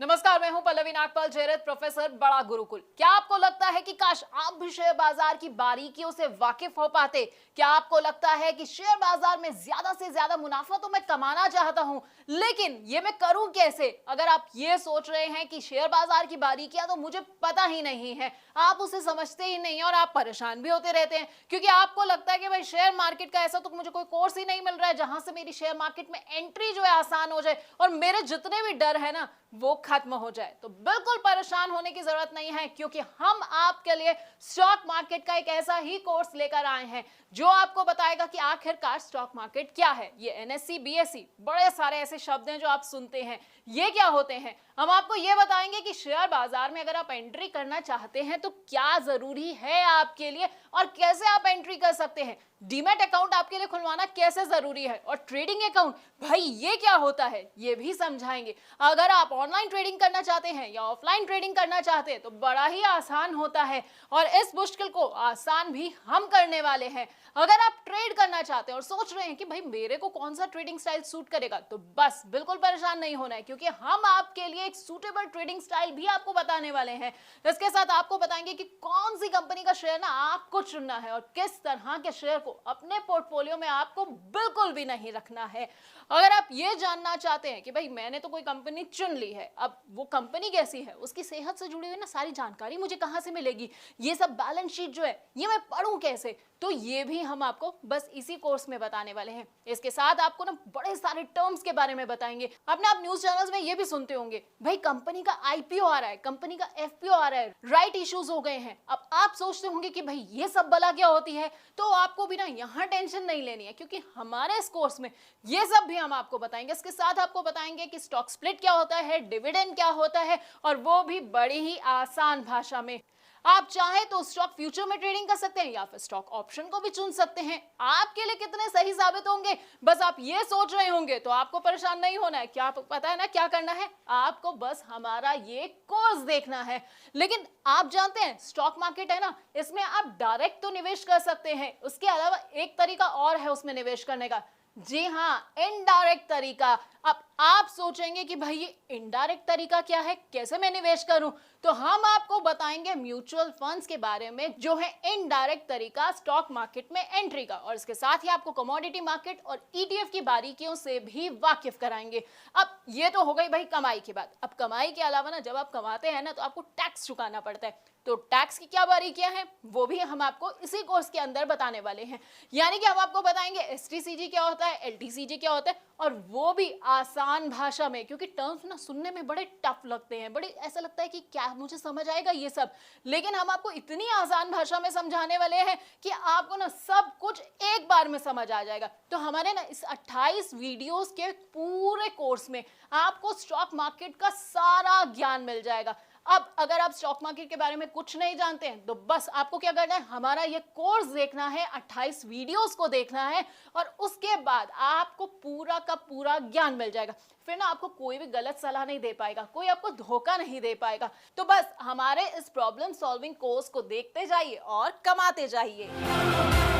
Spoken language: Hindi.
नमस्कार, मैं हूं पल्लवी नागपाल जयरथ, प्रोफेसर बड़ा गुरुकुल। क्या आपको लगता है कि काश आप भी शेयर बाजार की बारीकियों से वाकिफ हो पाते? क्या आपको लगता है कि शेयर बाजार में ज्यादा से ज्यादा मुनाफा तो मैं कमाना चाहता हूं, लेकिन ये मैं करूं कैसे? अगर आप ये सोच रहे हैं कि शेयर बाजार की बारीकियां तो मुझे पता ही नहीं है, आप उसे समझते ही नहीं और आप परेशान भी होते रहते हैं, क्योंकि आपको लगता है कि भाई शेयर मार्केट का ऐसा तो मुझे कोई कोर्स ही नहीं मिल रहा है जहां से मेरी शेयर मार्केट में एंट्री जो है आसान हो जाए और मेरे जितने भी डर है ना वो खत्म हो जाए। तो बिल्कुल परेशान होने की जरूरत नहीं है, क्योंकि हम आपके लिए स्टॉक मार्केट का एक ऐसा ही कोर्स लेकर आए हैं जो आपको बताएगा कि आखिरकार स्टॉक मार्केट क्या है। ये एनएससी, बीएससी, बड़े सारे ऐसे शब्द हैं जो आप सुनते हैं, ये क्या होते हैं। हम आपको ये बताएंगे कि शेयर बाजार में अगर आप एंट्री करना चाहते हैं तो क्या जरूरी है आपके लिए और कैसे आप एंट्री कर सकते हैं। डीमैट अकाउंट आपके लिए खुलवाना कैसे जरूरी है और ट्रेडिंग अकाउंट भाई ये क्या होता है ये भी समझाएंगे। अगर आप ऑनलाइन ट्रेडिंग करना चाहते हैं या ऑफलाइन ट्रेडिंग करना चाहते हैं तो बड़ा ही आसान होता है और इस मुश्किल को आसान भी हम करने वाले हैं। अगर आप ट्रेड करना चाहते हैं और सोच रहे हैं कि भाई मेरे को कौन सा ट्रेडिंग स्टाइल सूट करेगा, तो बस बिल्कुल परेशान नहीं होना है, क्योंकि हम आपके लिए एक सूटेबल ट्रेडिंग स्टाइल भी आपको बताने वाले हैं। इसके साथ आपको बताएंगे कि कौन सी कंपनी का शेयर ना आपको चुनना है और किस तरह के शेयर को अपने पोर्टफोलियो में आपको बिल्कुल भी नहीं रखना है। अगर आप ये जानना चाहते हैं कि भाई मैंने तो कोई कंपनी चुन ली है, अब वो कंपनी कैसी है, उसकी सेहत से जुड़ी हुई ना सारी जानकारी मुझे कहां से मिलेगी, ये सब बैलेंस शीट जो है ये मैं पढूं कैसे, तो ये भी हम आपको बस इसी कोर्स में बताने वाले हैं। इसके साथ आपको ना बड़े सारे टर्म्स के बारे में बताएंगे। अपने आप न्यूज चैनल्स में ये भी सुनते होंगे भाई कंपनी का आईपीओ आ रहा है, कंपनी का एफपीओ आ रहा है, राइट इश्यूज हो गए हैं। अब आप सोचते होंगे कि भाई ये सब बला क्या होती है, तो आपको भी ना यहाँ टेंशन नहीं लेनी है, क्योंकि हमारे इस कोर्स में ये सब भी हम आपको बताएंगे। इसके साथ आपको बताएंगे कि स्टॉक स्प्लिट क्या होता है, डिविडेंड क्या होता है, और वो भी बड़ी ही आसान भाषा में। आप चाहे तो स्टॉक फ्यूचर में ट्रेडिंग कर सकते हैं या फिर स्टॉक ऑप्शन को भी चुन सकते हैं। आपके लिए कितने सही साबित होंगे बस आप ये सोच रहे होंगे, तो आपको परेशान नहीं होना है। क्या पता है ना क्या करना है, आपको बस हमारा ये कोर्स देखना है। लेकिन आप जानते हैं स्टॉक मार्केट है ना, इसमें आप डायरेक्ट तो निवेश कर सकते हैं, उसके अलावा एक तरीका और है उसमें निवेश करने का। जी हाँ, इनडायरेक्ट तरीका। अब आप सोचेंगे कि भाई ये इनडायरेक्ट तरीका क्या है, कैसे मैं निवेश करूं, तो हम आपको बताएंगे म्यूचुअल फंड्स के बारे में जो है इनडायरेक्ट तरीका स्टॉक मार्केट में एंट्री का, और इसके साथ ही आपको कमोडिटी मार्केट और ईटीएफ की बारीकियों से भी वाकिफ कराएंगे। अब ये तो हो गई भाई कमाई की बात। अब कमाई के अलावा ना जब आप कमाते हैं ना तो आपको टैक्स चुकाना पड़ता है, तो टैक्स की क्या बारीकियां हैं वो भी हम आपको इसी कोर्स के अंदर बताने वाले हैं। यानी कि हम आपको बताएंगे एसटीसीजी क्या होता है, एलटीसीजी क्या होता है, और वो भी आसान भाषा में, क्योंकि टर्म्स ना सुनने में बड़े टफ लगते हैं, बड़े ऐसा लगता है कि क्या मुझे समझ आएगा ये सब, लेकिन हम आपको इतनी आसान भाषा में समझाने वाले हैं कि आपको ना सब कुछ एक बार में समझ आ जाएगा। तो हमारे ना इस 28 वीडियोस के पूरे कोर्स में आपको स्टॉक मार्केट का सारा ज्ञान मिल जाएगा। अब अगर आप स्टॉक मार्केट के बारे में कुछ नहीं जानते हैं तो बस आपको क्या करना है, हमारा ये कोर्स देखना है, 28 वीडियोस को देखना है, और उसके बाद आपको पूरा का पूरा ज्ञान मिल जाएगा। फिर ना आपको कोई भी गलत सलाह नहीं दे पाएगा, कोई आपको धोखा नहीं दे पाएगा। तो बस हमारे इस प्रॉब्लम सॉल्विंग कोर्स को देखते जाइए और कमाते जाइए।